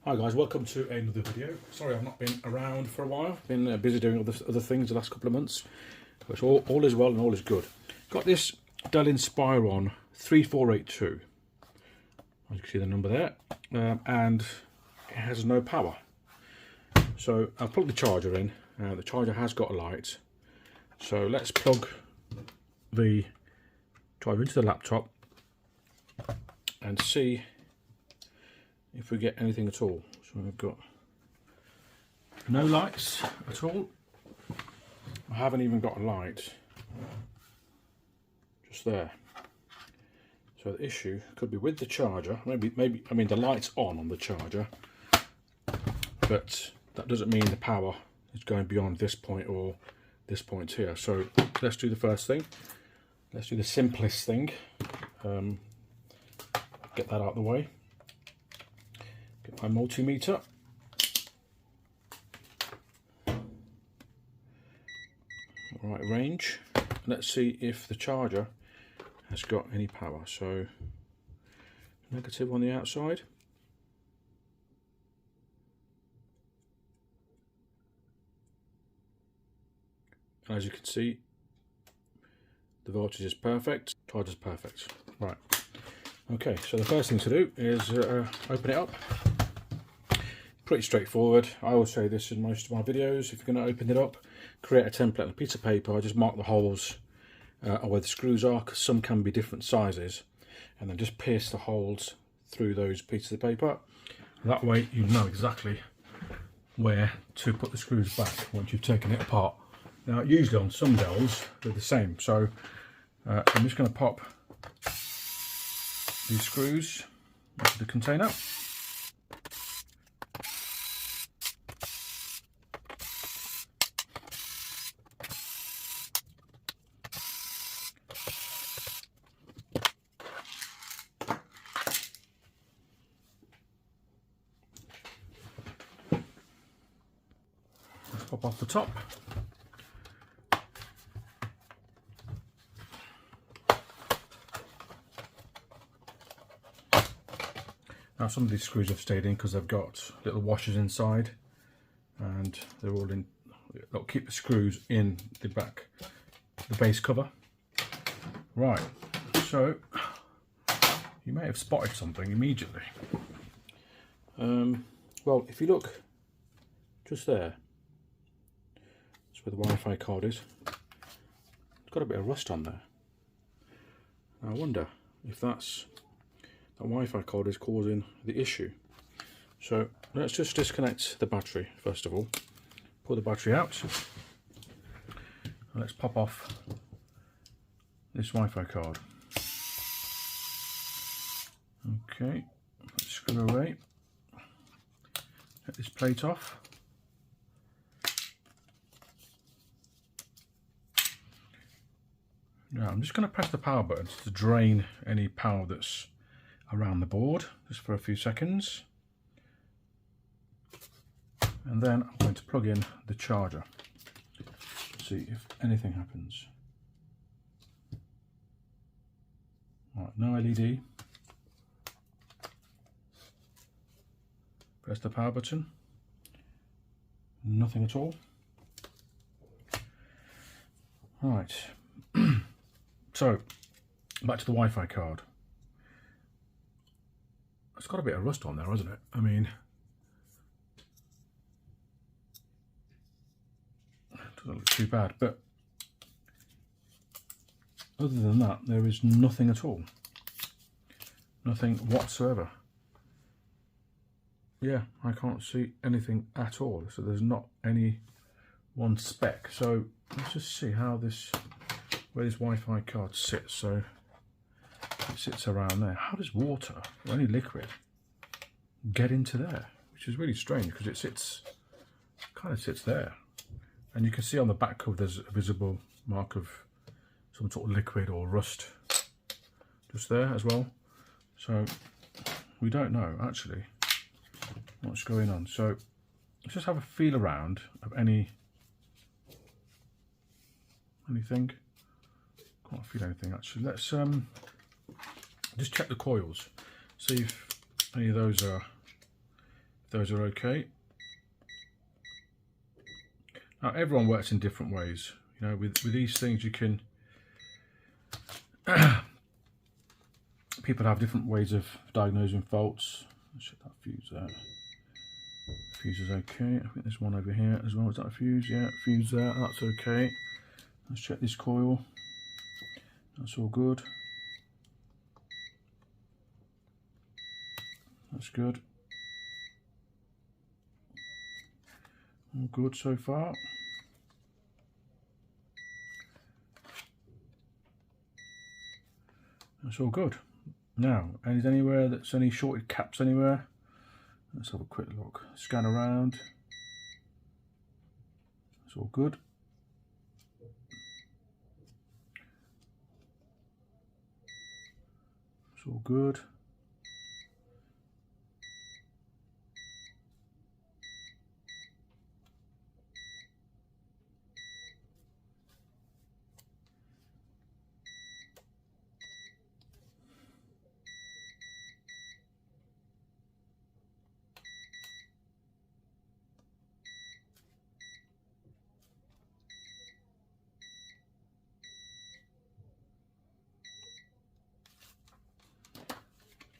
Hi guys, welcome to another video. Sorry I've not been around for a while. Been busy doing other things the last couple of months. But all is well and all is good. Got this Dell Inspiron 3482. As you can see the number there. And it has no power. So I've plugged the charger in. The charger has got a light. So let's plug the driver into the laptop and see if we get anything at all. So we've got no lights at all. I haven't even got a light just there. So the issue could be with the charger. Maybe I mean the light's on the charger, but that doesn't mean the power is going beyond this point or this point here. So let's do the first thing. Let's do the simplest thing. Get that out of the way. Get my multimeter. Right range. Let's see if the charger has got any power. So negative on the outside. And as you can see, the voltage is perfect, charge is perfect. Right. Okay, so the first thing to do is open it up. Pretty straightforward. I always say this in most of my videos. If you're going to open it up, create a template on a piece of paper. Just mark the holes where the screws are, because some can be different sizes, and then just pierce the holes through those pieces of paper. That way you know exactly where to put the screws back once you've taken it apart. Now usually on some Dells they're the same, so I'm just going to pop these screws into the container. Let's pop off the top. Now some of these screws have stayed in because they've got little washers inside, and they're all in. They'll keep the screws in the back, the base cover. Right, so you may have spotted something immediately. Well, if you look just there, that's where the Wi-Fi card is. It's got a bit of rust on there. I wonder if that's the Wi-Fi card is causing the issue. So let's just disconnect the battery first of all. Pull the battery out. And let's pop off this Wi-Fi card. Okay, let's screw away. Get this plate off. Now I'm just going to press the power button to drain any power that's around the board, just for a few seconds, and then I'm going to plug in the charger to see if anything happens. Right, no LED. Press the power button. Nothing at all. Right. So back to the Wi-Fi card. It's got a bit of rust on there, hasn't it? I mean, it doesn't look too bad, but other than that, there is nothing at all. Nothing whatsoever. Yeah, I can't see anything at all. So there's not any one speck. So let's just see how this, where this Wi-Fi card sits. So it sits around there. How does water, or any liquid, get into there? Which is really strange, because it sits, kind of sits there, and you can see on the back cover there's a visible mark of some sort of liquid or rust just there as well. So we don't know actually what's going on. So let's just have a feel around of anything. Can't feel anything actually. Let's just check the coils, see if any of those are those are okay. Now everyone works in different ways. You know, with these things you can people have different ways of diagnosing faults. Let's check that fuse there. Fuse is okay. I think there's one over here as well. Is that a fuse? Yeah, fuse there. That's okay. Let's check this coil. That's all good. That's good. All good so far. That's all good. Now, is anywhere that's any shorted caps anywhere? Let's have a quick look. Scan around. It's all good. It's all good.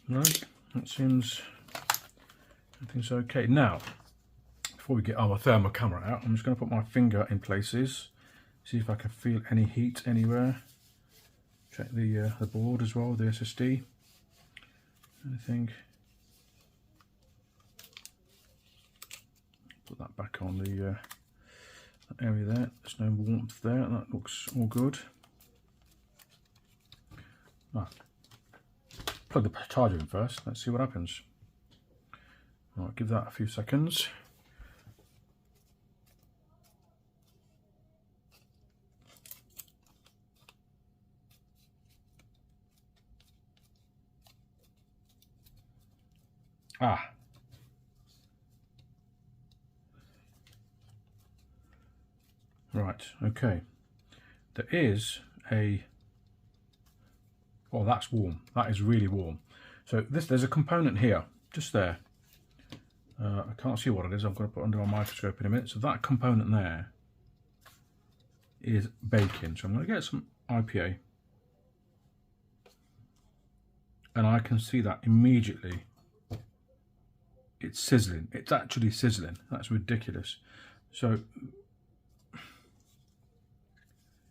Right, that seems everything's okay. Now, before we get our thermal camera out, I'm just going to put my finger in places, see if I can feel any heat anywhere. Check the board as well, the SSD. Anything? Put that back on the that area there. There's no warmth there. That looks all good. Ah. Plug the charger in first, let's see what happens. Right, give that a few seconds. Ah. Right, okay. There is a oh, that's warm. That is really warm. So there's a component here, just there. I can't see what it is. I'm going to put it under my microscope in a minute. So that component there is baking. So I'm going to get some IPA, and I can see that immediately. It's sizzling. It's actually sizzling. That's ridiculous. So,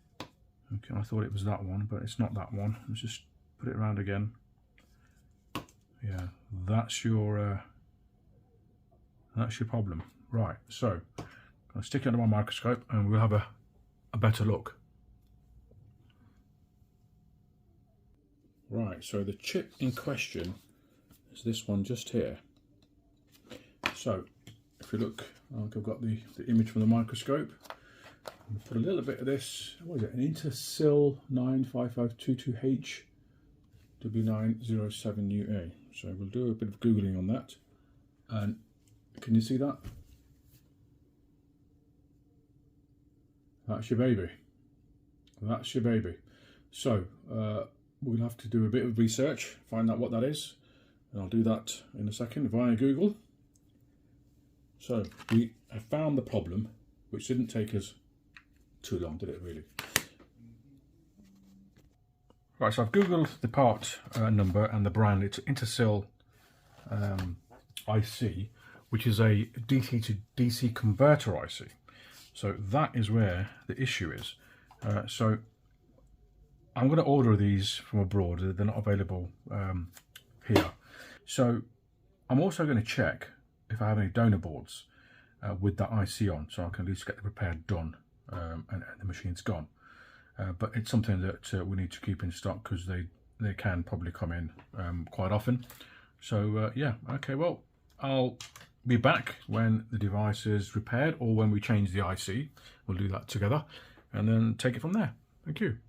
okay, I thought it was that one, but it's not that one. Let's just put it around again. Yeah, that's your problem. Right, so I'm going to stick it under my microscope and we'll have a better look. Right, so the chip in question is this one just here. So if you look, I've got the image from the microscope. I'll put a little bit of this, what is it, an Intersil 95522H W907UA. So we'll do a bit of Googling on that. And can you see that? That's your baby. That's your baby. So we'll have to do a bit of research, find out what that is. And I'll do that in a second via Google. So we have found the problem, which didn't take us too long, did it really? Right, so I've Googled the part number and the brand. It's Intersil IC, which is a DC to DC converter IC. So that is where the issue is. So I'm going to order these from abroad. They're not available here. So I'm also going to check if I have any donor boards with that IC on, so I can at least get the repair done and the machine's gone. But it's something that we need to keep in stock because they can probably come in quite often. So yeah, okay, well, I'll be back when the device is repaired or when we change the IC. We'll do that together and then take it from there. Thank you.